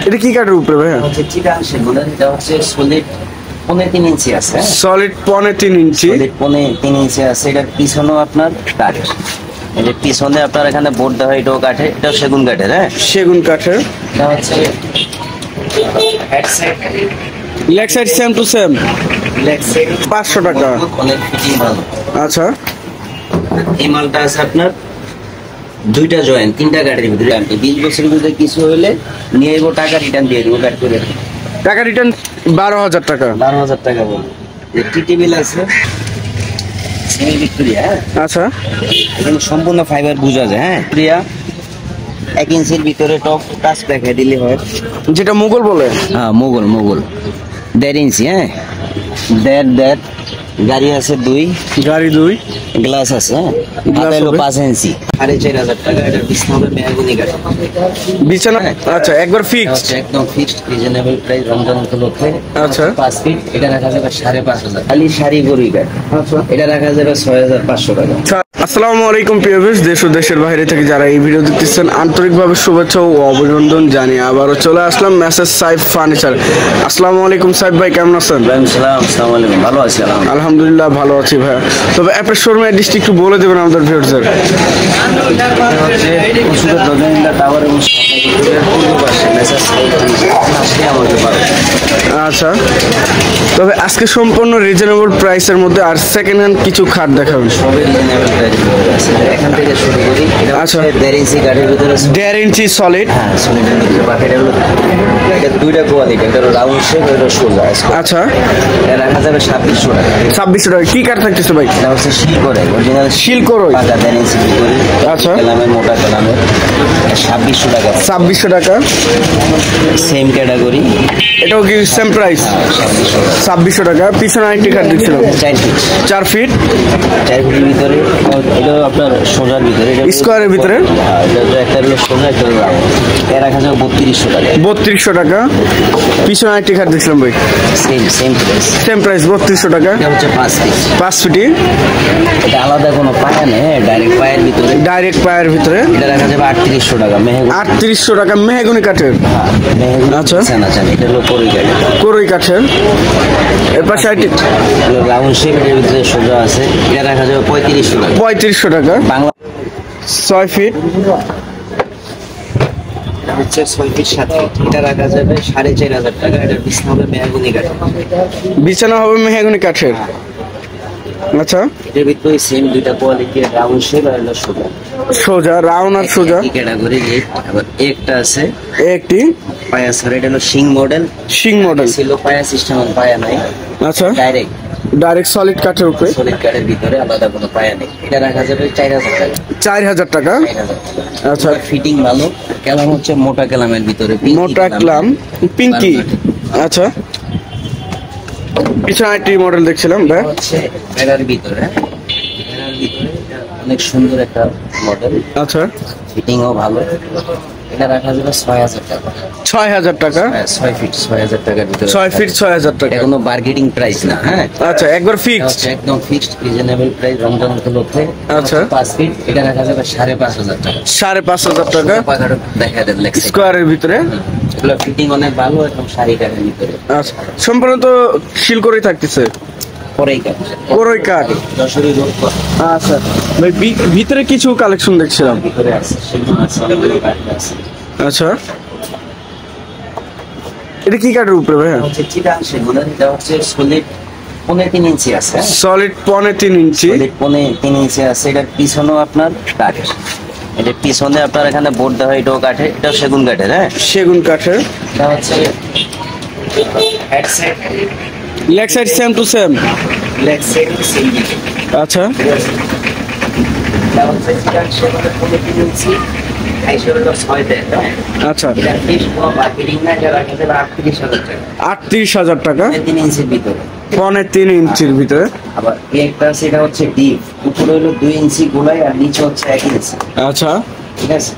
এটা কি কাঠের উপরে ভাই? হচ্ছে চিটাং সেগুন, এটা হচ্ছে সলিড 3.5 ইঞ্চি আছে। সলিড 3.5 ইঞ্চি, সলিড 3.5 ইঞ্চি আছে। এটার পিছনেও আপনার কাঠ, এই যে পিছনে আপনার এখানে বোর্ড দেওয়া, এটাও কাঠে, এটাও সেগুন কাঠের। হ্যাঁ, সেগুন কাঠের। এটা হচ্ছে headset, leg side same to same, leg side 500 টাকা। অনেক ফিটিং ভালো। আচ্ছা, এই মালটা আছে আপনার 2টা জয়েন্ট, 3টা গাড়ির ভিতরে। 20 বছরের ভিতরে কিছু হলে নিয়ে যাবো, টাকা রিটার্ন দিয়ে দেবো, কাট করে টাকা রিটার্ন 12,000 টাকা। 12,000 টাকা বলবো। টি টেবিল আছে সেমি ভিক্টোরিয়া। আচ্ছা, এখানে সম্পূর্ণ ফাইবার বোঝা যায়। হ্যাঁ, ভিক্টোরিয়া 1 ইঞ্চির ভিতরে টপ টাচ দেখাই দিলে হয়, যেটা মুঘল বলে। হ্যাঁ, মোগল 1.5 ইঞ্চি। হ্যাঁ, দেড় গাড়ি আছে 2, গাড়ি 2, গ্লাস আছে। গ্লাস হ্যাঁ, হবে 5 ইঞ্চি, 4,500 টাকা। এটা বিছনা হবে মেহগনি কাঠ, বিছানা। আচ্ছা, একবার ফিক্সড, একদম ফিক্সড, রিজনেবল প্রাইস, রমজান উপলক্ষে। আচ্ছা, 5 ফিট, এটা রাখা যাবে 5,500। খালি শাড়ি গরুই কাঠ, আচ্ছা, এটা রাখা যাবে 6,500 টাকা। আসসালামু আলাইকুম প্রিয় ভিউয়ার্স, দেশ ও দেশের বাইরে থেকে যারা এই ভিডিও দেখতেছেন আন্তরিকভাবে শুভেচ্ছা ও অভিনন্দন জানিয়ে আবারও চলে আসলাম মেসেজ সাইফ ফার্নিচার। আসসালামু আলাইকুম সাইফ ভাই, কেমন আছেন? আসসালামু আলাইকুম, ভালো আছি আলহামদুলিল্লাহ, ভালো আছি ভাই। তবে আপনার শোরুমের অ্যাড্রেসটি একটু বলে দেবেন আমাদের ভিউয়ার্সদের। টাওয়ার এবং পূর্ব পাশে মেসেজ সাইফ ফার্নিচার, আমাদের পাবে। আচ্ছা, তবে আজকে সম্পূর্ণ রিজনেবল প্রাইসের মধ্যে আর সেকেন্ড হ্যান্ড কিছু খাট দেখাবেন। সবই রিজনেবল প্রাইস আছে, এখান থেকে শুরু করি। আচ্ছা, 1.5 ইঞ্চি কাঠের ভিতরে, 1.5 ইঞ্চি সলিড। হ্যাঁ, সলিডের ভিতরে বাকিটা হলো, এটা 2টা কোয়ালিটি, এটা হলো রাউন্ড শেপ, এটা সোজা। আচ্ছা, এটা রাখা যাবে 2,700 টাকা। 2,600 টাকা। কি কাঠ থাকতেছে ভাই? এটা হচ্ছে শিল করে, অরিজিনাল শিল করই। 1.5 ইঞ্চি ভিতরে। আচ্ছা, কালামের, মোটা কালামের, 2,700 টাকা। 2,600 টাকা। সেম ক্যাটাগরি, এটাও কি সেম প্রাইস? 2,600 টাকা। পিছনে আরেকটি কাঠ দেখছিলাম 4 ফিট। 4 ফিট, 4 ফিটের ভিতরে। এটা আপনার সোজার ভিতরে, স্কোয়ারের ভিতরে। এটা একটা হলো সোজা, একটা হলো রাউন্ড। এর রাখা যাবে 3,200 টাকা। 3,200 টাকা। পিছনে আরেকটি কাঠ দেখছিলাম ভাই, সেম প্রাইস। সেম প্রাইস, 3,200 টাকা। এটা হচ্ছে 5 ফিট। 5 ফিটি, এটা আলাদা কোনো পায়া নেই, ডাইরেক্ট পায়ের ভিতরে। ডাইরেক্ট পায়ের ভিতরে। এটা রাখা যাবে 3,800 টাকা। মেহগনি, 3,800 টাকা মেহগনি কাঠের। মেহগনি। আচ্ছা, এটা হলো করই কাঠ, করই কাঠের। এর পাশে আরেকটি রাউন্ড শেপ, এর ভিতরে সোজা আছে। এটা রাখা যাবে 3,500 টাকা। 3,500 টাকা। বাংলা 6 ফিট, এটা হচ্ছে 6 ফিট 7 ফিট। এটা রাখা যাবে 4,500 টাকা। এটা বিছনা হবে মেহগনি কাঠ, বিছানা হবে মেহগনি কাঠের। আচ্ছা, এর ভিতরে সেম 2টা কোয়ালিটি, রাউন্ড শেপ আর হলো সোজা। সোজা, রাউন্ড আর সোজা। এই ক্যাটাগরি। আবার একটা আছে একটি পায়া স্যার, এটা হলো শিং মডেল। শিং মডেল ছিল পায়া সিস্টেম, পায়া নাই, আচ্ছা, ডাইরেক্ট সলিড কাঠের উপরে। সলিড কাঠের ভিতরে, আলাদা কোনো পায়া নেই। এটা রাখা যাবে 4,000 টাকা। 4,000 টাকা। 4,000। আচ্ছা, ফিটিং ভালো, কালাম হচ্ছে মোটা কালামের ভিতরে, মোটা কালাম, পিঙ্কি। আচ্ছা, পিছনে একটি মডেল দেখছিলাম ভাই, হচ্ছে এটার ভিতরে। এটা অনেক সুন্দর একটা মডেল। আচ্ছা, ফিটিংও ভালো। এটা রাখা যাবে 6,000 টাকা। 6,000 টাকা। 6 ফিট 6,000 টাকার ভিতরে। 6 ফিট 6,000 টাকা। এটা কোনো বার্গেনিং প্রাইস না। হ্যাঁ, আচ্ছা, একবার ফিক্সড, একদম ফিক্সড, রিজনেবল প্রাইস, রমজান উপলক্ষে। আচ্ছা, 5 ফিট, এটা রাখা যাবে 5,500 টাকা। 5,500 টাকা। পাখাটা দেখা দেন, লেগ সাইড স্কোয়ারের ভিতরে। এগুলো ফিটিং অনেক ভালো, একদম শাড়ি কাঠের ভিতরে। আচ্ছা, সম্পূর্ণ তো শিল করেই থাকতেছে, পরেই কাঠ, করই কাঠ। যশোরী রোড আচ্ছা ভাই, ভিতরে কিছু কালেকশন দেখছিলাম। ভিতরে আছে, সেগুলো আছে, অনেকগুলো কাঠ আছে। আচ্ছা, এটা কি কাঠের উপরে ভাই? হচ্ছে চিটাং সেগুন, এটা হচ্ছে সলিড 3.5 ইঞ্চি আছে। সলিড 3.5 ইঞ্চি, সলিড 3.5 ইঞ্চি আছে। এটার পিছনেও আপনার কাঠ, এটার পিছনে আপনার এখানে বোর্ড দেওয়া, এটাও কাঠে, এটাও সেগুন কাঠের। হ্যাঁ, সেগুন কাঠের। এটা হচ্ছে headset, leg side same to same, leg side same. আচ্ছা, এটা হচ্ছে চিটাং সেগুন 3.5 ইঞ্চি, 2,600 টাকা। আচ্ছা, এটা ফিক্স কোনো বার্গেনিং না, এটা রাখা যাবে 38,000 টাকা। 38,000 টাকা। 3 ইঞ্চির ভিতরে, 3.5 ইঞ্চির ভিতরে। আবার এই একটা আছে, এটা হচ্ছে ডিপ, উপরে হলো 2 ইঞ্চি গোলাই, আর নিচে হচ্ছে 1 ইঞ্চি। আচ্ছা, ঠিক আছে,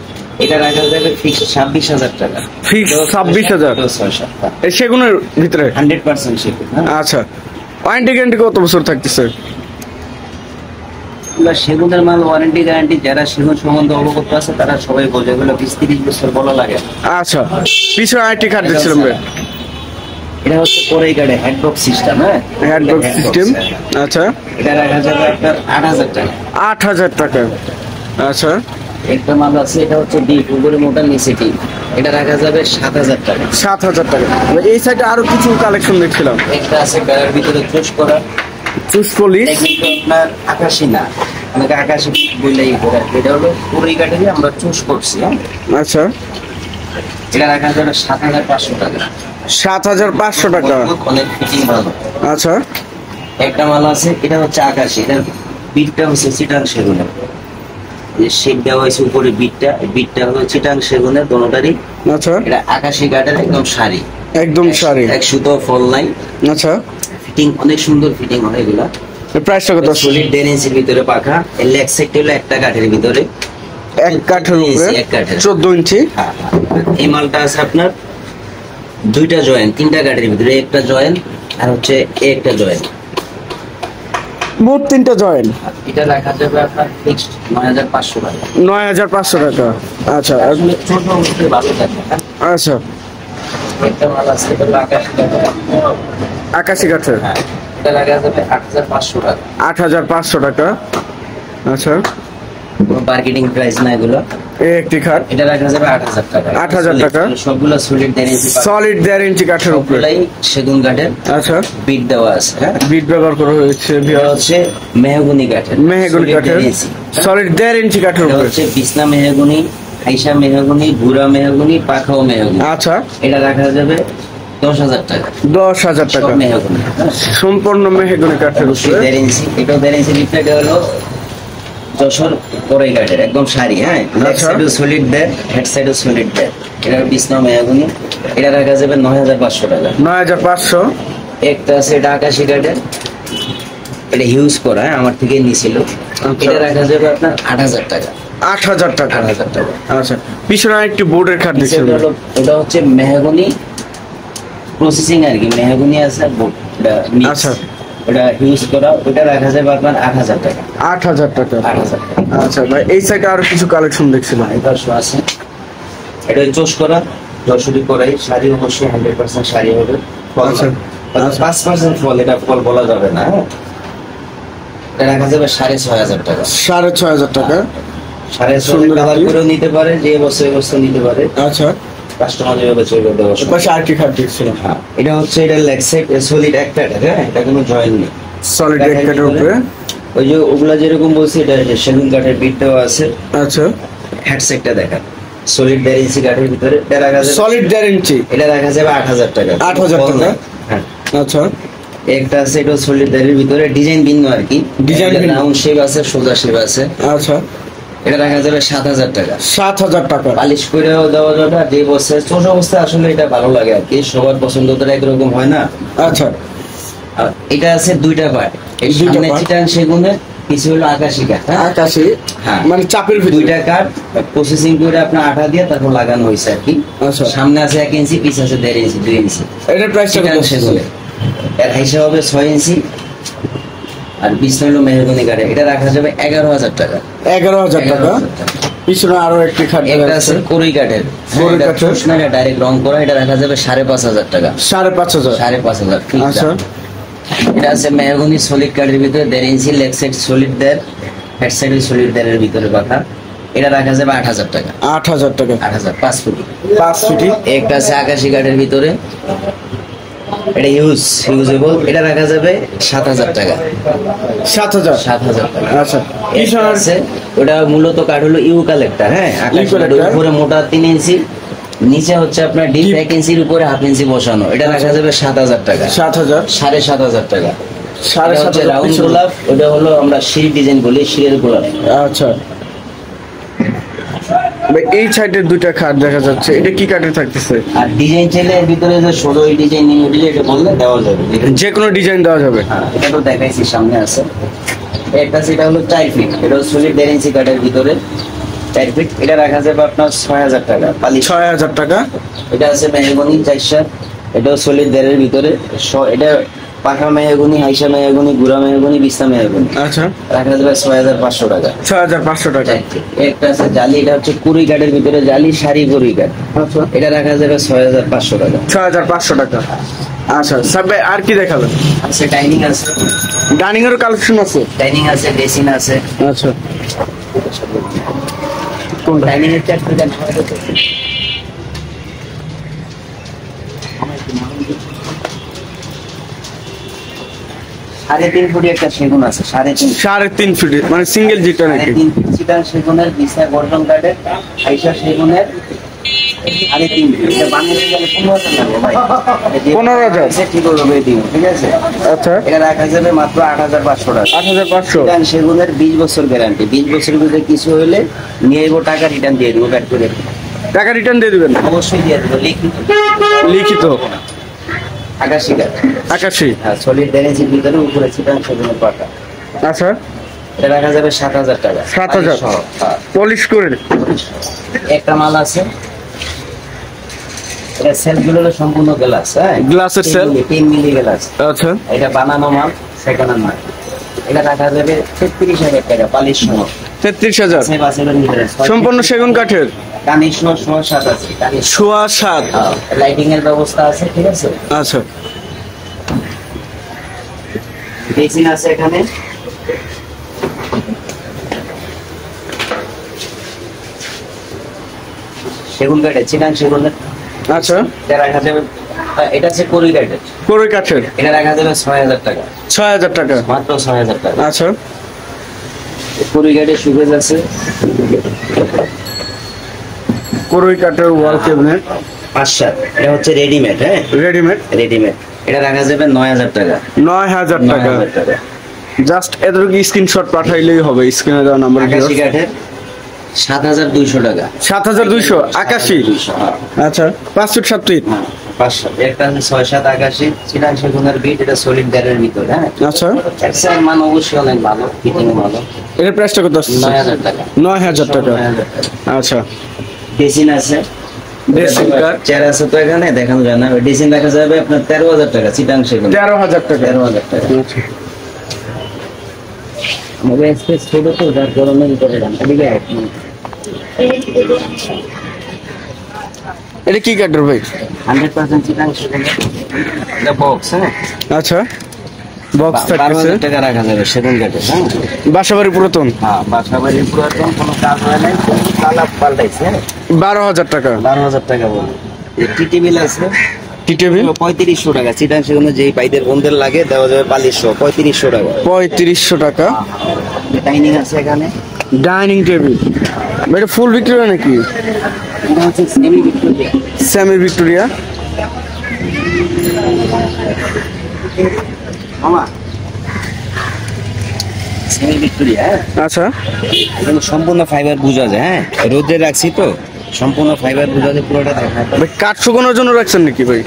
এটা রাখা যাবে ফিক্স 26,000 টাকা। ফিক্স 26,000। 6-7 এই সেগুনের ভিতরে 100% শিপিং। আচ্ছা, ওয়ারেন্টি গ্যারান্টি কত বছর থাকতেছে? এগুলো সেগুনের মাল, ওয়ারেন্টি গ্যারান্টি যারা সেগুন সম্বন্ধে অবগত আছে তারা সবাই বোঝে, এগুলো 20-30 বছর বলা লাগে। আচ্ছা, পিছনে আরেকটি খাট দেখছিলাম ভাই। এটা হচ্ছে কোরাই কাঠের হেডবক্স সিস্টেম। হ্যাঁ, হেডবক্স সিস্টেম। আচ্ছা, এটা রাখা যাবে আপনার 8000 টাকা। 8000 টাকা। আচ্ছা, একটা মাল আছে, এটা হচ্ছে ডিপ, উপরে মোটা নিচে ডিপ, এটা রাখা যাবে 7000 টাকা। 7000 টাকা। এই সাইডে আরো কিছু কালেকশন দেখছিলাম। একটা আছে গায়ের ভিতরে চুজ করা, চুজ পলিশ। এটা কিন্তু আপনার আকাশি না, অনেকে আকাশি বললেই করে, এটা হলো কোরাই কাঠেরই আমরা চুজ করছি। হ্যাঁ, আচ্ছা, এটা রাখা যাবে 7500 টাকা। 7500 টাকা। অনেক ফিটিং ভালো। আচ্ছা, একটা মাল আছে, এটা হচ্ছে আকাশি, এটার বিটটা হচ্ছে চিটাং সেগুনের, যে শেপ দেওয়া হয়েছে উপরে বিটটা হলো চিটাং সেগুনের দোনোটারই। আচ্ছা, এটা আকাশি কাঠের একদম শাড়ি, একদম শাড়ি। এক সুতো ফল নাই। আচ্ছা, ফিটিং অনেক সুন্দর ফিটিং হয় এগুলা। প্রাইসটা কত? সলিড 10 ইঞ্চির ভিতরে পাখা, এর লেগ সাইড হলো একটা কাঠের ভিতরে, এক কাঠের উপরে এক কাঠের। 14 ইঞ্চি। হ্যাঁ, এই মালটা আছে আপনার দুইটা জয়েন্ট, তিনটা কাঠের ভিতরে, একটা জয়েন্ট আর হচ্ছে একটা জয়েন্ট, মোট 3টা জয়েন্ট। এটা রাখা যাবে আপনার ফিক্সড 9500 টাকা। 9500 টাকা। আচ্ছা, আসলে ছোট অবস্থায় ভালো থাকে। আচ্ছা, একটা মাল আছে, এটা হলো আকাশি কাঠের। আকাশি কাঠের। হ্যাঁ, এটা রাখা যাবে 8500 টাকা। 8500 টাকা। আচ্ছা, মার্কেটিং প্রাইস না এগুলো। এই একটি খাট এটা রাখা যাবে 8000 টাকা। 8000 টাকা। সবগুলো সলিড 10 ইঞ্চি, সলিড 1.5 ইঞ্চি কাঠের উপরে। সবগুলাই সেগুন কাঠের, আচ্ছা, বিট দেওয়া আছে। হ্যাঁ, বিট ব্যবহার করা হয়েছে। এটা হচ্ছে মেহগুনি কাঠের, মেহগনি solid কাঠের 10 ইঞ্চি। সলিড 1.5 ইঞ্চি কাঠের এটা উপরে। হচ্ছে বিছনা মেহগুনি, আইসা মেহগুনি, গুড়া মেহগুনি, পাখাও মেহগুনি। আচ্ছা, এটা রাখা যাবে 10000 টাকা। 10000 সব টাকা। মেহগুনি, সম্পূর্ণ মেহগনি কাঠের উপরে। 1.5 ইঞ্চি। এটাও 1.5 ইঞ্চি ডিপটা হলো যশোর কোরাই কাঠের একদম শাড়ি। হ্যাঁ, লেগ আচ্ছা। সাইডও সলিড দেয়, হেড সাইডও সলিড দেয়। এটার বিছনা মেহগুনি, এটা রাখা যাবে 9500 টাকা। 9500। একটা আছে, এটা আকাশি কাঠের, এটা হিউজ করা, হ্যাঁ, আমার থেকে নিছিল। এটা রাখা যাবে আপনার 8000 টাকা। 8000 টাকা। 8000 টাকা। আচ্ছা, পিছনে একটি বোর্ডের খাট দেখছিলাম। এটা হলো- এটা হচ্ছে মেহগুনি প্রসেসিং আর কি, মেহগুনি আছে বোর্ড, এটা mix। আচ্ছা। এটা হিউজ করা, ওটা রাখা যাবে আপনার 8000 টাকা। 8000 টাকা। 8000 টাকা। আচ্ছা ভাই, এই সাইডে আরো কিছু কালেকশন দেখছিলাম। এটা শো আছে, এটা চোষ করা, যশোরি করাই, শাড়ি অবশ্যই 100% শাড়ি হবে। ফল আচ্ছা। না। 5% ফল, এটা ফল বলা যাবে না। হ্যাঁ, এটা রাখা যাবে 6500 টাকা। 6500 টাকা। 6500 সুন্দর কালার একটি। করেও নিতে পারে, যে বছর নিতে পারে, আচ্ছা, কাস্টমার যেভাবে চলবে দেওয়া। পাশে আরেকটি খাট দেখছিলাম। হ্যাঁ, এটা হচ্ছে, এটা লেগ সাইড সলিড একটা, হ্যাঁ, এটা কোনো জয়েন্ট নেই। সলিড এক কাঠের উপরে। ওই যে ওগুলা যেরকম বলছি, এটা যে সেগুন কাঠের বিট দেওয়া আছে। আচ্ছা, হেডসেটটা দেখেন, সলিড 1.5 ইঞ্চি কাঠের ভিতরে, এটা রাখা যাবে, সলিড 1.5 ইঞ্চি। এটা রাখা যাবে 8000 টাকা। 8000 টাকা। হ্যাঁ, আচ্ছা, একটা আছে, এটা সলিড 1.5 ভিতরে, ডিজাইন ভিন্ন আর কি, ডিজাইন ভিন্ন। রাউন্ড শেপ আছে, সোজা শেপ আছে। আচ্ছা, এটা রাখা যাবে 7000 টাকা। 7000 টাকা। পালিশ করেও দেওয়া যাবে, আর যে বছর ছোট অবস্থায় আসলে এটা ভালো লাগে আর কি, সবার পছন্দ তো একরকম হয় না। আচ্ছা, আর এটা আছে দুইটা পার্ট, এই দুইটা সামনে part। চিটাং সেগুনের, কিছু হলো আকাশি কাঠ। হ্যাঁ, আকাশি। হ্যাঁ। মানে চাপের ভিতরে। দুইটা কাঠ প্রসেসিং করে আপনার আঠা দিয়ে তারপর লাগানো হয়েছে আর কি। আচ্ছা। সামনে আছে 1 ইঞ্চি, পিছ আছে 1.5 ইঞ্চি, 2 ইঞ্চি। এটার প্রাইসটা চিটাং কত? সেগুনের, এর হিসাব হবে 6 ইঞ্চি। আর পিছনে হলো মেহগনি কাঠে, এটা রাখা যাবে 11000 টাকা। 11000 টাকা। 11000 টাকা। পিছনে আরো একটি খাট একটা দেখা আছে যাচ্ছে। কোরাই কাঠের, কোরাই এটা কাঠের। চোষ না, এটা ডাইরেক্ট রং করা, এটা রাখা যাবে 5500 টাকা। 5500। 5500 ঠিক আচ্ছা, আছে। এটা আছে মেহগনি সলিড কাঠের ভিতরে, 1.5 ইঞ্চি, লেগ সাইড সলিড দেয়, হেড সাইড সলিড দেয়, এর ভিতরে পাখা, এটা রাখা যাবে 8000 টাকা। 8000 টাকা। 8000, 5 ফুটি। 5 ফিটি। একটা আছে আকাশি কাঠের ভিতরে, এটা ইউজেবল, এটা রাখা যাবে 7000 টাকা। 7000। 7000 টাকা। আচ্ছা, একটা পিছনে আছে, ওটা মূলত কাঠ হলো কালেক্টর। হ্যাঁ, আকাশি কাঠ, Eucalyptus। উপরে মোটা 3 ইঞ্চি, নিচে হচ্ছে আপনার ডিপ 1 ইঞ্চির উপরে 1/2 ইঞ্চি বসানো, এটা রাখা যাবে 7000 টাকা। 7000। 7500 টাকা। সাড়ে এটা হচ্ছে 7000 রাউন্ড পিছনে। গোলাপ, ওটা হলো আমরা শির ডিজাইন বলি, শিরের গোলাপ। আচ্ছা ভাই, এই সাইডের দুইটা খাট দেখা যাচ্ছে, এটা কি কাঠে থাকতেছে? আর ডিজাইন চাইলে এর ভিতরে যে ষোলো ডিজাইন নিয়ে উঠলে এটা বললে দেওয়া যাবে। যে কোনো ডিজাইন দেওয়া যাবে। হ্যাঁ, এটা তো দেখাইছি, সামনে আছে একটা, সেটা হলো 4 ফিট, এটা সলিড 1.5 ইঞ্চি কাঠের ভিতরে 4 ফিট, এটা রাখা যাবে আপনার 6000 টাকা। পালিশ 6000 টাকা। এটা আছে মেহগনি 400, এটাও সলিড 1.5 ভিতরে, এটা পাকা মেহগনি, হাইসা মেহগনি, গুড়া মেহগনি, বিস্তা মেহগনি। আচ্ছা, রাখা যাবে 6500 টাকা। 6500 টাকা। একটা আছে জালি, এটা হচ্ছে কুড়ি কাঠের ভিতরে জালি, সারি কুড়ি কাঠ। আচ্ছা, এটা রাখা যাবে 6500 টাকা। 6500 টাকা। আচ্ছা সাহেব ভাই, আর কি দেখাবেন? আছে ডাইনিং আছে, ডাইনিং এর কালেকশন আছে? ডাইনিং আছে, ড্রেসিং আছে। আচ্ছা, ডাইনিং এর চারটে দেন। 3.5 ফুট একটা সেগুন আছে, 3.5 ফিট, মানে সিঙ্গেল যেটা নাকি? 3.5 ফুট চিটাং সেগুনের, বিছনা গর্জন কাঠের, আইসা সেগুনের 3.5 ফুট। এটা বানিয়ে গেলে 15,000 লাগবে ভাই। 15,000 ঠিক হবে দিব, ঠিক আছে? আচ্ছা, এটা রাখা যাবে মাত্র 8,500 টাকা। 8,500। চিটাং সেগুনের 20 বছর গ্যারান্টি। 20 বছরের ভিতরে কিছু হলে নিয়ে যাবো, টাকা রিটার্ন দিয়ে দেবো ব্যাক করে। টাকা রিটার্ন দিয়ে দিবেন? অবশ্যই দিয়ে দেবো, লিখিত। লিখিত? আকাশি কাঠ। 81। হ্যাঁ, সলিড ড্যামেজের ভিতরে উপরে চিটাং সেগুনের পাতা। আচ্ছা, এটা রাখা যাবে 7,000 টাকা। 7,000 হ্যাঁ। পলিশ করে? একটা মাল আছে, এটা সেলগুলো হলো সম্পূর্ণ গ্লাস। হ্যাঁ, গ্লাসের সেল? 3 milli glass. আচ্ছা, এটা বানানো মাল, সেকেন্ড হ্যান্ড মাল। এটা রাখা যাবে 33,000 টাকা, পালিশ সহ। 33,000। বাসের ভিতরে সম্পূর্ণ সেগুন কাঠের? কানিশ সহ 7 আছে। কানিশ 7.5। লাইটিং এর ব্যবস্থা আছে, ঠিক আছে? আচ্ছা, বেসিন আছে এখানে। সেগুন কাঠের, চিটাং সেগুনের। আচ্ছা, এটা রাখা যাবে, এটা হচ্ছে কড়ি কাঠের। কোরই কাঠের? এটা রাখা যাবে 6,000 টাকা। 6,000 টাকা। মাত্র 6,000 টাকা। আচ্ছা, কড়ি কাঠের সুগেজ আছে। কোরই কাঠের ওয়াল ক্যাবিনেট 5-7। এটা হচ্ছে রেডিমেড। হ্যাঁ, রেডিমেড? রেডিমেড। এটা রাখা যাবে 9,000 টাকা। 9,000 টাকা। 9,000 টাকা। জাস্ট এতটুকু স্ক্রিনশট পাঠাইলেই হবে, স্ক্রিনে দেওয়া নাম্বার। আকাশি কাঠের 7,200 টাকা। 7,200 আকাশি? 200, হ্যাঁ। আচ্ছা, 5 ফিট 7 ফিট। হ্যাঁ, 5-7। একটা আছে 6-7 আকাশি, চিটাং সেগুনের বিট। এটা সলিড ব্যারের ভিতরে। হ্যাঁ, আচ্ছা, এক্সেল মান অবশ্যই অনেক ভালো, ফিটিং ভালো। এর প্রাইসটা কত আসছে? 9,000 টাকা। 9,000 টাকা। 9,000 টাকা। আচ্ছা, ডেসিন আছে, ড্রেসিং কাঠ চেয়ার আছে তো এখানে দেখানো যায় না। ডেসিন দেখা যাবে আপনার 13,000 টাকা, চিটাং সেগুন 13,000 টাকা। 13,000 টাকা। আচ্ছা, আমাদের স্পেস ছোট তো, যার কারণে করে দেন। এদিকে এটা কি কাঠের ভাই? 100% চিটাং সেগুন। এটা বক্স। হ্যাঁ, আচ্ছা, বক্স থাকতেছে। 12,000 টাকা রাখা যাবে সেগুন কাঠের। হ্যাঁ, বাসাবাড়ি পুরাতন? হ্যাঁ, বাসাবাড়ির পুরাতন, কোনো কাজ হয় নাই, কোনো কালার পাল্টাইছে। 12,000 টাকা। 12,000 টাকা বলে। টি টেবিল আছে, টি টেবিল? 3500 টাকা। চিটাং সেগুনে যেই বাইদের বন্ধের লাগে দেওয়া যাবে 4500, 3500 টাকা। 3500 টাকা। ডাইনিং আছে এখানে। ডাইনিং টেবিল এটা ফুল ভিক্টোরিয়া নাকি? এটা হচ্ছে সেমি ভিক্টোরিয়া। Semi Victoria. মামা, সেমি ভিক্টোরিয়া। হ্যাঁ, আচ্ছা, এখানে সম্পূর্ণ ফাইবার বোঝা যায়। হ্যাঁ, রোদে রাখছি তো, সম্পূর্ণ ফাইবার বোঝা যায়, পুরোটা দেখা যায়। ভাই কাঠ শুকানোর জন্য রাখছেন নাকি ভাই?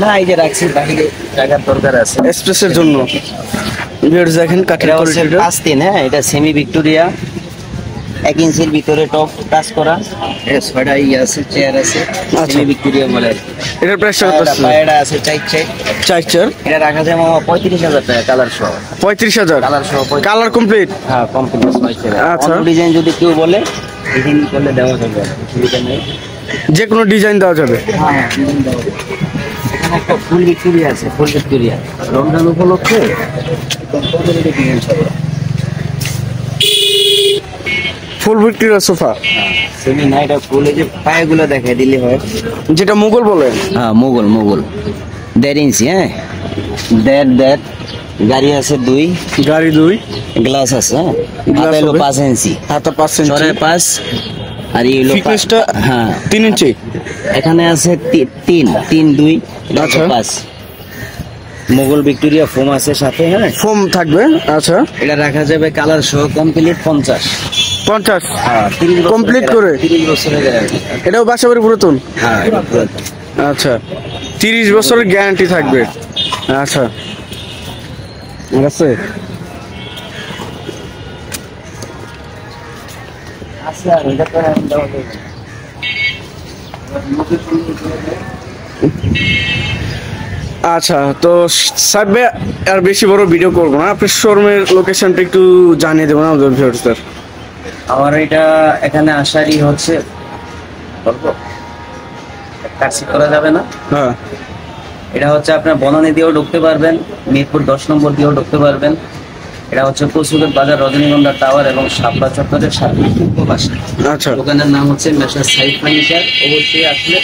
না, এই যে রাখছি, বাইরে জায়গার দরকার আছে স্পেসের জন্য। ভিউয়ার্স দেখেন কাঠের এটা হচ্ছে কোয়ালিটিটা। 5-3। হ্যাঁ, এটা সেমি ভিক্টোরিয়া, 1 ইঞ্চির ভিতরে টপ টাচ করা। এটা 6টা আছে, চেয়ার আছে, সেমি ভিক্টোরিয়া বলে। এটার প্রাইসটা কত আছে? পায়রা আছে 4। 4 এটা রাখা যায় মামা 35,000 টাকা, কালার সহ। 35,000 কালার সহ কালার কমপ্লিট? হ্যাঁ, কমপ্লিট। আচ্ছা। অন্য ডিজাইন যদি কেউ বলে, ডিজাইন করলে দেওয়া যাবে, অসুবিধা নেই। যে কোনো ডিজাইন দেওয়া যাবে? হ্যাঁ, ডিজাইন দেওয়া যাবে। এখানে একটা ফুল ভিক্টোরিয়া আছে, ফুল ভিক্টোরিয়া রমজান উপলক্ষে ডিজাইন হবে। ফুল ভিক্টোরিয়া সোফা? সেমি না, এটা ফুল। এই যে পায়েগুলো দেখাই দিলে হয়, যেটা মুঘল বলে? হ্যাঁ, মোগল। 1.5 ইঞ্চি। হ্যাঁ, দেড়। গাড়ি আছে 2, গাড়ি 2, গ্লাস আছে। হ্যাঁ, গ্লাস হাতে হলো হবে? 5 ইঞ্চি, হাতা 5 ইঞ্চি, চড়ায় 5, আর এই হলো থিকনেসটা? হ্যাঁ, 3 ইঞ্চি। এখানে আছে 3, 2, আচ্ছা। 5। মোগল ভিক্টোরিয়া ফোম আছে সাথে। হ্যাঁ, ফোম থাকবে। আচ্ছা, এটা রাখা যাবে কালার সহ কমপ্লিট 50। 50 হ্যাঁ, 30 বছরের কমপ্লিট করে? 30 বছরের গ্যারান্টি। এটাও বাসাবাড়ি পুরাতন? হ্যাঁ, এটা পুরাতন। আচ্ছা, 30 বছরের গ্যারান্টি থাকবে। আচ্ছা, ঠিক আছে। আছে, আর এটা তো আমি দেওয়া যাবে না। আচ্ছা, তো সাহেব ভাই আর বেশি বড় ভিডিও করবো না, আপনি শোরুমের লোকেশনটা একটু জানিয়ে দেবেন আমাদের ভিউয়ার্সদের। আমার এটা এখানে আসারই হচ্ছে বলবো ট্যাক্সি করা যাবে না। হ্যাঁ, এটা হচ্ছে আপনার বনানী দিয়েও ঢুকতে পারবেন, মিরপুর 10 নম্বর দিয়েও ঢুকতে পারবেন। এটা হচ্ছে কচুরগাঁ বাজার, রজনীগন্ধা টাওয়ার এবং শাপলা চত্বরের সাথে পূর্ব পাশে। আচ্ছা দোকানের নাম হচ্ছে মেসার সাইড ফার্নিচার। অবশ্যই আসলে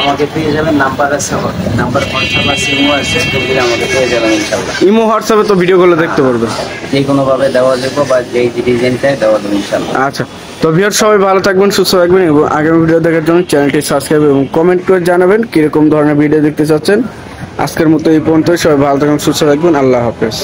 আমাকে পেয়ে যাবেন, নাম্বার আছে, নাম্বার হোয়াটসঅ্যাপ আছে, ইমো আছে, সেগুলো আমাকে পেয়ে যাবেন ইনশাল্লাহ। ইমো হোয়াটসঅ্যাপে তো ভিডিও গুলো দেখতে পারবেন। যে কোনোভাবে দেওয়া যাবে বা যেই ডিজাইনটাই দেওয়া যাবে ইনশাল্লাহ। আচ্ছা, তো ভিউয়ার সবাই ভালো থাকবেন, সুস্থ থাকবেন এবং আগামী ভিডিও দেখার জন্য চ্যানেলটি সাবস্ক্রাইব এবং কমেন্ট করে জানাবেন কিরকম ধরনের ভিডিও দেখতে চাচ্ছেন। আজকের মতো এই পর্যন্ত, সবাই ভালো থাকবেন, সুস্থ থাকবেন, আল্লাহ হাফেজ।